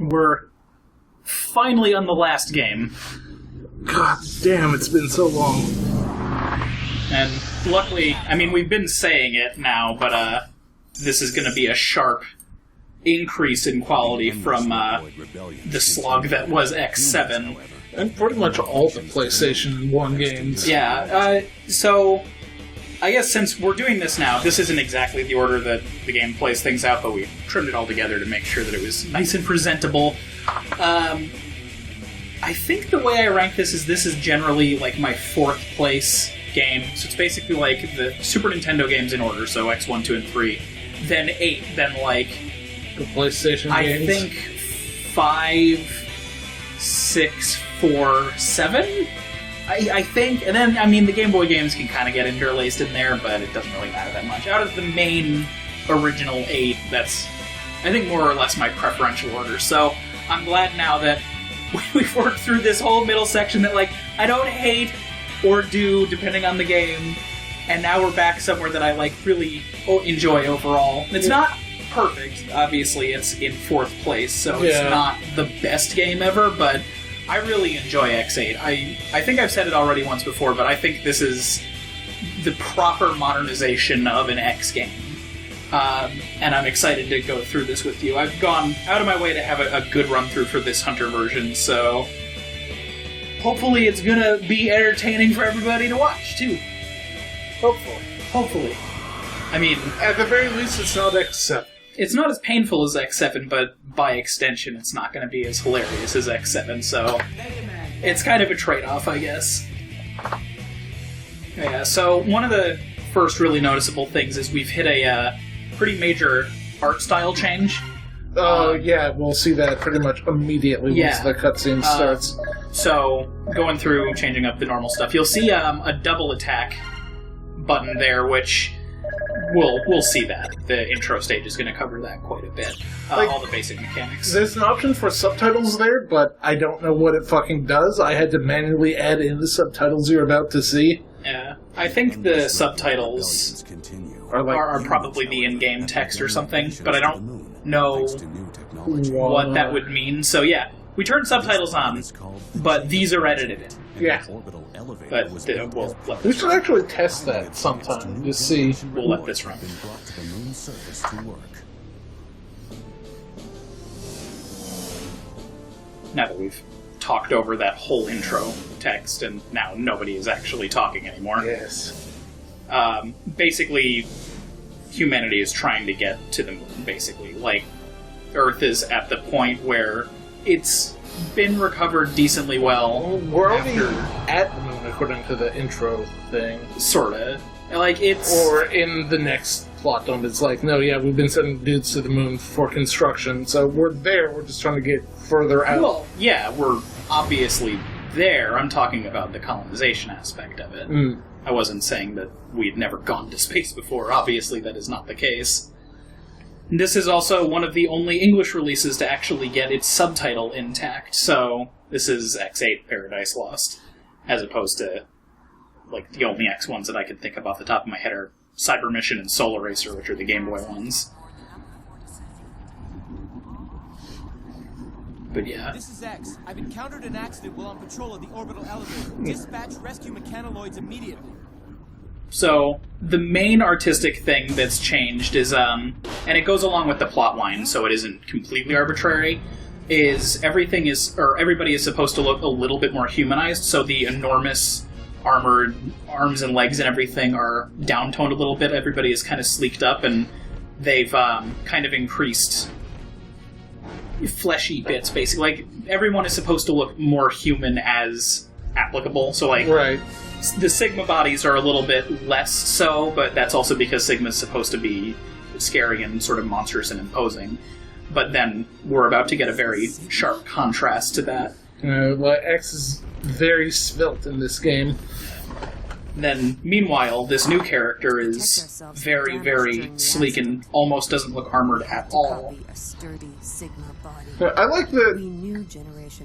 we're finally on the last game. God damn, it's been so long. And luckily, I mean, we've been saying it now, but this is going to be a sharp increase in quality from the slog that was X7. And pretty much all the PlayStation 1 games. Yeah, so I guess since we're doing this now, this isn't exactly the order that the game plays things out, but we trimmed it all together to make sure that it was nice and presentable. I think the way I rank this is generally like my 4th place game. So it's basically like the Super Nintendo games in order, so X1, 2, and 3. Then 8, then like... The PlayStation games? I think 5, 6, 4, 7? I think. And then, I mean, the Game Boy games can kind of get interlaced in there, but it doesn't really matter that much. Out of the main original 8, that's, I think, more or less my preferential order. So I'm glad now that we've worked through this whole middle section that, like, I don't hate or do, depending on the game, and now we're back somewhere that I, like, really enjoy overall. It's not perfect, obviously, it's in 4th place, so it's not the best game ever, but I really enjoy X8. I think I've said it already once before, but I think this is the proper modernization of an X game. And I'm excited to go through this with you. I've gone out of my way to have a good run-through for this Hunter version, so hopefully it's gonna be entertaining for everybody to watch, too. Hopefully. I mean... At the very least, it's not X7. It's not as painful as X7, but by extension, it's not going to be as hilarious as X7, so it's kind of a trade-off, I guess. Yeah, so one of the first really noticeable things is we've hit a pretty major art style change. Yeah, we'll see that pretty much immediately once the cutscene starts. So, going through, changing up the normal stuff, you'll see a double attack button there, which... We'll see that. The intro stage is going to cover that quite a bit. All the basic mechanics. There's an option for subtitles there, but I don't know what it fucking does. I had to manually add in the subtitles you're about to see. Yeah. I think the subtitles are probably the in-game text or something, but I don't know what that would mean. So yeah, we turned subtitles on, but these are edited in. Yeah. But we should actually test that sometime to see. We'll let this run. Now that we've talked over that whole intro text, and now nobody is actually talking anymore. Yes. Basically, humanity is trying to get to the moon, basically. Like, Earth is at the point where it's been recovered decently well. We're already at the moon, according to the intro thing. Sorta. Like, it's... Or in the next plot dump, it's like, no, yeah, we've been sending dudes to the moon for construction, so we're there, we're just trying to get further out. Well, yeah, we're obviously there. I'm talking about the colonization aspect of it. I wasn't saying that we'd never gone to space before. Obviously, that is not the case. This is also one of the only English releases to actually get its subtitle intact, so this is X8 Paradise Lost, as opposed to, like, the only X ones that I can think of off the top of my head are Cyber Mission and Solar Racer, which are the Game Boy ones. But yeah. This is X. I've encountered an accident while on patrol of the orbital elevator. Dispatch rescue mechanoids immediately. So, the main artistic thing that's changed is, and it goes along with the plot line, so it isn't completely arbitrary, is everybody is supposed to look a little bit more humanized, so the enormous armored arms and legs and everything are downtoned a little bit. Everybody is kind of sleeked up, and they've kind of increased fleshy bits, basically. Like, everyone is supposed to look more human as applicable, so, like... Right. The Sigma bodies are a little bit less so, but that's also because Sigma's supposed to be scary and sort of monstrous and imposing. But then we're about to get a very sharp contrast to that. X is very svelte in this game. Then, meanwhile, this new character is very, very sleek and almost doesn't look armored at all. I like the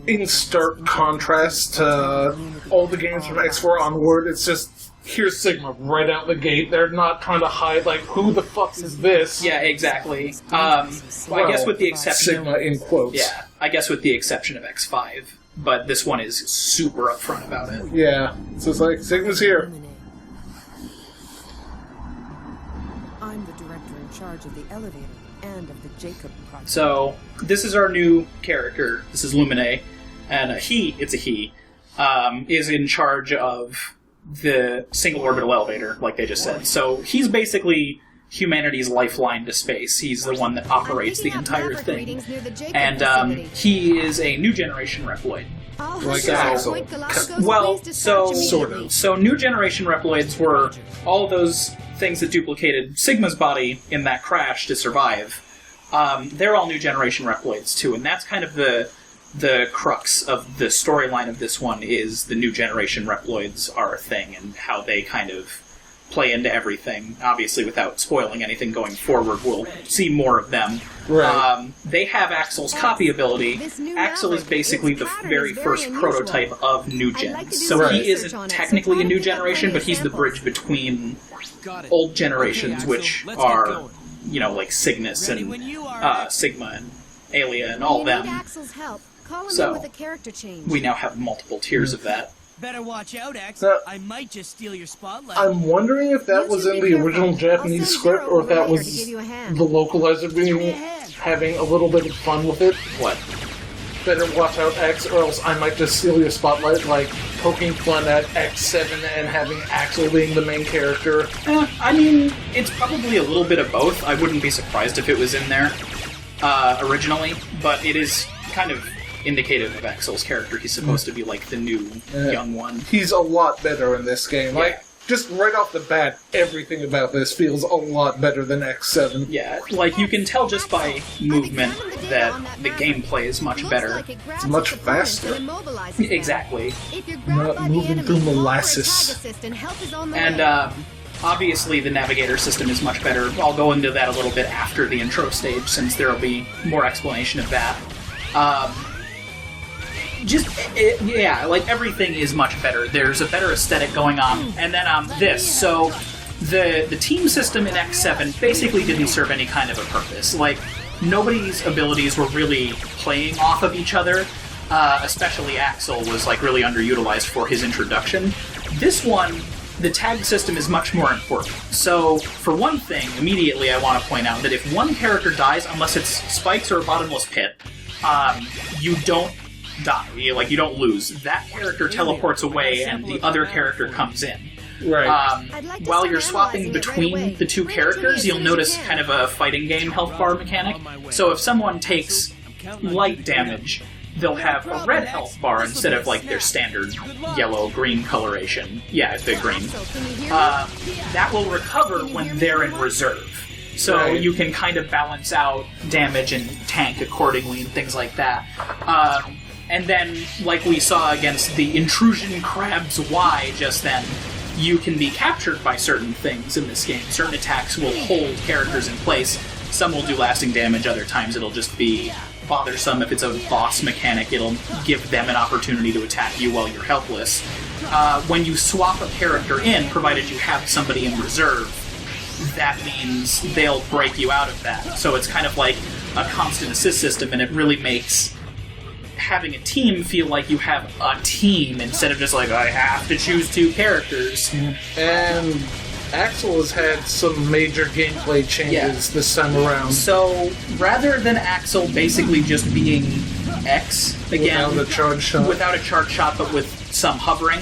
in stark contrast to all the games from X4 onward. It's just here's Sigma right out the gate. They're not trying to hide, like, who the fuck is this? Yeah, exactly. I guess with the exception... Sigma in quotes. Yeah, I guess with the exception of X5. But this one is super upfront about it. Yeah. So it's like, Sigma's here. I'm the director in charge of the elevator and of the Jacob project. So, this is our new character. This is Lumine. And it's a he, is in charge of the single orbital elevator, like they just said. So he's basically humanity's lifeline to space. He's the one that operates the entire thing. And he is a new generation Reploid. Like Axel. Well, so Sort of. So new generation Reploids were all those things that duplicated Sigma's body in that crash to survive. They're all new generation Reploids too, and that's kind of the crux of the storyline of this one is the new generation Reploids are a thing and how they kind of play into everything. Obviously, without spoiling anything going forward, we'll see more of them. Right. They have Axel's copy ability. Axel is basically the very first prototype of new gens. So he isn't technically a new generation, but he's the bridge between old generations, which are, you know, like Cygnus and Sigma and Aelia and all them. So, we now have multiple tiers of that. Better watch out, X. Now, I might just steal your spotlight. I'm wondering if that was in the original Japanese script, or if that was the localizer being having a little bit of fun with it. What? Better watch out, X, or else I might just steal your spotlight, like poking fun at X7 and having Axel being the main character. I mean, it's probably a little bit of both. I wouldn't be surprised if it was in there originally, but it is kind of indicative of Axel's character. He's supposed to be like the new young one. He's a lot better in this game. Yeah. Like, just right off the bat, everything about this feels a lot better than X7. Yeah, like you can tell just by movement that the gameplay is much better. It's much faster. Exactly. Not moving through molasses. And obviously the navigator system is much better. I'll go into that a little bit after the intro stage, since there will be more explanation of that. Yeah, like everything is much better. There's a better aesthetic going on. And then this. So the team system in X7 basically didn't serve any kind of a purpose. Like, nobody's abilities were really playing off of each other. Especially Axel was like really underutilized for his introduction. This one, the tag system is much more important. So, for one thing, immediately I want to point out that if one character dies, unless it's Spikes or a bottomless pit, you don't die. You don't lose. That character teleports away and the other character comes in. Right. While you're swapping between the two characters, you'll notice kind of a fighting game health bar mechanic. So if someone takes light damage, they'll have a red health bar instead of like their standard yellow-green coloration. Yeah, the green. That will recover when they're in reserve. So you can kind of balance out damage and tank accordingly and things like that. And then, like we saw against the Intrusion Crabs Y just then, you can be captured by certain things in this game. Certain attacks will hold characters in place. Some will do lasting damage, other times it'll just be bothersome. If it's a boss mechanic, it'll give them an opportunity to attack you while you're helpless. When you swap a character in, provided you have somebody in reserve, that means they'll break you out of that. So it's kind of like a constant assist system, and it really makes having a team feel like you have a team instead of just like, I have to choose two characters. And Axel has had some major gameplay changes this time around. So, rather than Axel basically just being X, again, without a charge shot, but with some hovering,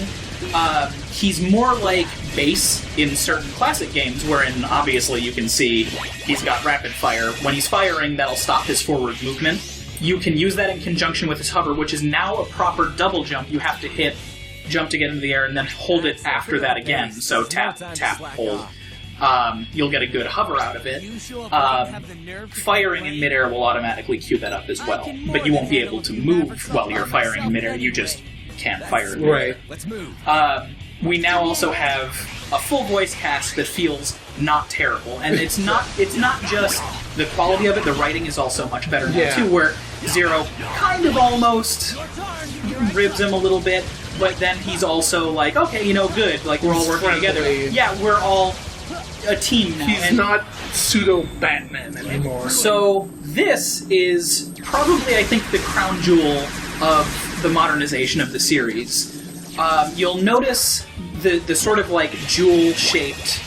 he's more like Base in certain classic games, wherein obviously you can see he's got rapid fire. When he's firing, that'll stop his forward movement. You can use that in conjunction with his hover, which is now a proper double jump. You have to hit jump to get into the air and then hold it after that again. So tap, tap, hold. You'll get a good hover out of it. Firing in midair will automatically cue that up as well. But you won't be able to move while you're firing in midair. You just can't fire in midair. Right. Let's move. We now also have a full voice cast that feels not terrible. And it's not just the quality of it, the writing is also much better now too, where Zero kind of almost ribs him a little bit. but then he's also like, okay, good, like, we're all working together. Friendly. Yeah, we're all a team now. He's not pseudo-Batman anymore. So this is probably, I think, the crown jewel of the modernization of the series. You'll notice the sort of like jewel-shaped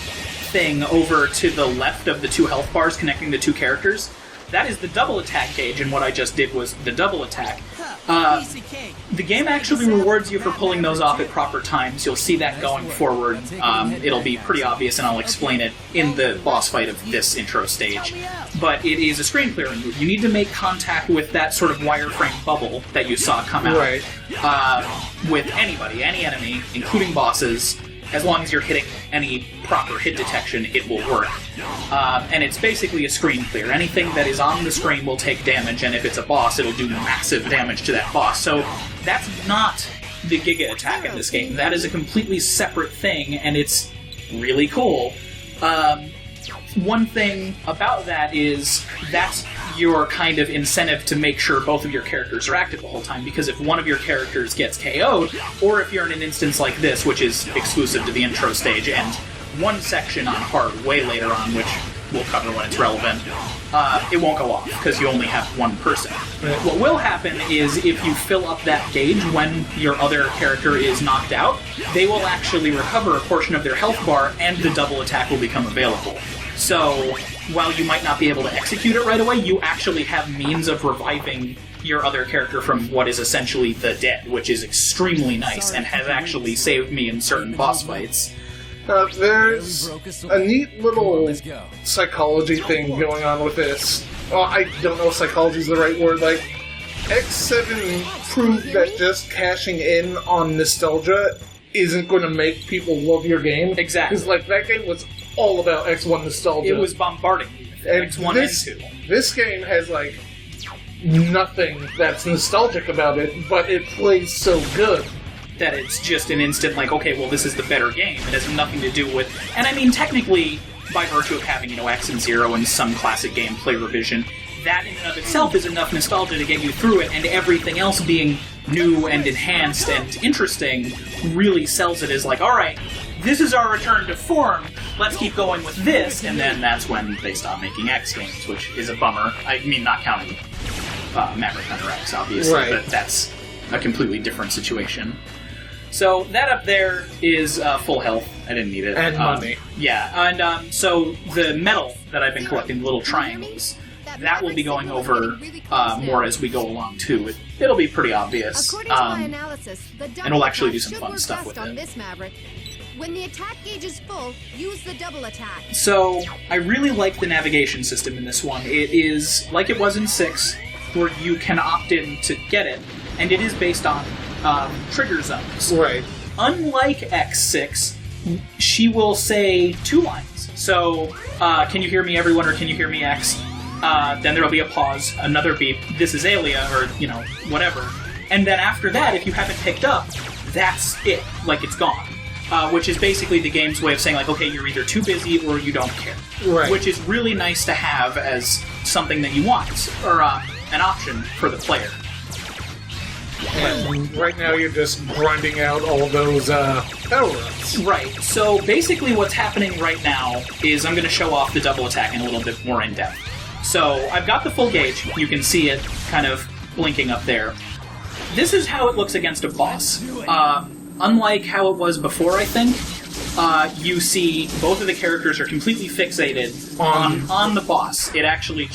thing over to the left of the two health bars connecting the two characters. That is the double attack gauge, and what I just did was the double attack. The game actually rewards you for pulling those off at proper times. You'll see that going forward. It'll be pretty obvious, and I'll explain it in the boss fight of this intro stage. But it is a screen clearing move. You need to make contact with that sort of wireframe bubble that you saw come out. Right. With anybody, any enemy, including bosses. As long as you're hitting any proper hit detection, it will work. And it's basically a screen clear. Anything that is on the screen will take damage, and if it's a boss, it'll do massive damage to that boss. So that's not the Giga attack in this game. That is a completely separate thing, and it's really cool. One thing about that is that's your kind of incentive to make sure both of your characters are active the whole time, because if one of your characters gets KO'd, or if you're in an instance like this, which is exclusive to the intro stage, and one section on hard way later on, which we'll cover when it's relevant, it won't go off, because you only have one person. What will happen is if you fill up that gauge when your other character is knocked out, they will actually recover a portion of their health bar, and the double attack will become available. So, while you might not be able to execute it right away, you actually have means of reviving your other character from what is essentially the dead, which is extremely nice, and has actually saved me in certain boss fights. There's a neat little psychology thing going on with this. Well, I don't know if psychology is the right word. Like, X7 proved that just cashing in on nostalgia isn't going to make people love your game. Exactly. Because, like, that game was all about X1 nostalgia. It was bombarding me with X1 and 2. This game has, like, nothing that's nostalgic about it, but it plays so good. That it's just an instant, like, okay, well, this is the better game. It has nothing to do with... And I mean, technically, by virtue of having, X and 0 and some classic gameplay revision, that in and of itself is enough nostalgia to get you through it, and everything else being new and enhanced and interesting really sells it as like, alright, this is our return to form, let's keep going with this, and then that's when they stop making X games, which is a bummer. I mean, not counting Maverick Hunter X, obviously, right. But that's a completely different situation. So that up there is full health. I didn't need it. And money. Yeah, and so the metal that I've been collecting, the little triangles, that will be going over more as we go along, too. It'll be pretty obvious. According to my analysis, the double and we'll actually attack do some should fun work stuff best with on it. this Maverick. When the attack gauge is full, use the double attack. So, I really like the navigation system in this one. It is, like it was in 6, where you can opt in to get it, and it is based on trigger zones. Right. Unlike X6, she will say 2 lines. So, can you hear me, everyone, or can you hear me, X? Then there'll be a pause, another beep, this is Alia, or, whatever. And then after that, if you haven't picked up, that's it. Like, it's gone. Which is basically the game's way of saying, like, okay, you're either too busy or you don't care. Right. Which is really nice to have as something that you want, or an option for the player. And right now you're just grinding out all those power-ups. Right. So basically what's happening right now is I'm going to show off the double attack in a little bit more in depth. So I've got the full gauge. You can see it kind of blinking up there. This is how it looks against a boss. Unlike how it was before, I think, you see both of the characters are completely fixated on the boss. It actually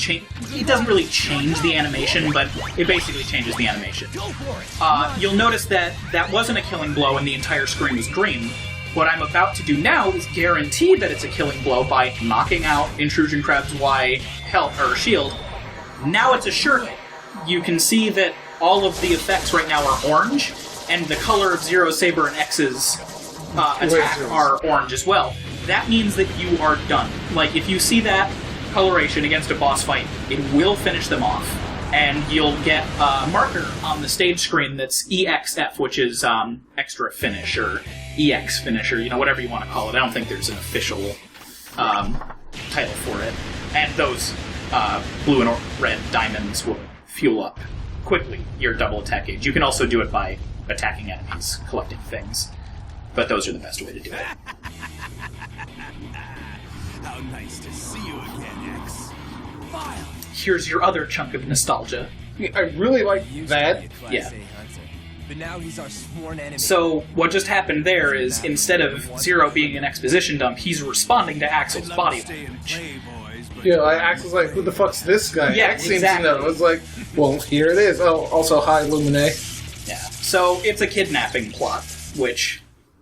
it doesn't really change the animation, but it basically changes the animation. You'll notice that that wasn't a killing blow and the entire screen was green. What I'm about to do now is guarantee that it's a killing blow by knocking out Intrusion Crab's Y health or shield. Now it's a sure hit. You can see that all of the effects right now are orange, and the color of Zero, Saber, and X's attack are orange as well. That means that you are done. Like, if you see that coloration against a boss fight, it will finish them off. And you'll get a marker on the stage screen that's EXF, which is extra finish, or EX finish, or whatever you want to call it. I don't think there's an official title for it. And those blue and red diamonds will fuel up quickly your double attack gauge. You can also do it by attacking enemies, collecting things. But those are the best way to do it. How nice to see you again, X. Vile. Here's your other chunk of nostalgia. I really like that. Yeah. But now he's our sworn enemy. So, what just happened there is, instead of Zero being an exposition dump, he's responding to Axel's body language. Yeah, like, Axel's like, who the fuck's this guy? Yeah, X seems exactly. to know. It's like, well, here it is. Oh, also, hi, Lumine. Yeah. So, it's a kidnapping plot, which...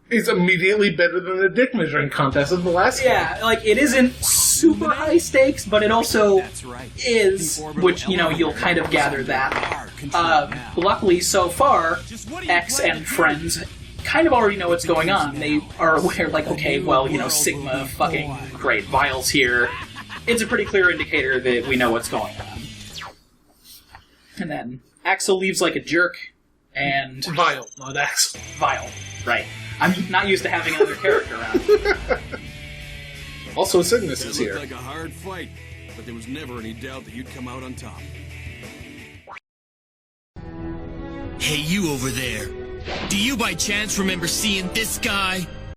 Is immediately better than the dick measuring contest of the last game. Yeah, like, it isn't super high stakes, but it also is, which, you know, you'll kind of gather that. Luckily, so far, X and friends kind of already know what's going on. They are aware, like, okay, well, you know, Sigma, fucking great, Vile's here. It's a pretty clear indicator that we know what's going on. And then Axel leaves like a jerk, and... Vile, not Axel. Vile, right. I'm not used to having another character around. Also, Cygnus is It here. looked like a hard fight, but there was never any doubt that you'd come out on top. Hey, you over there. Do you by chance remember seeing this guy?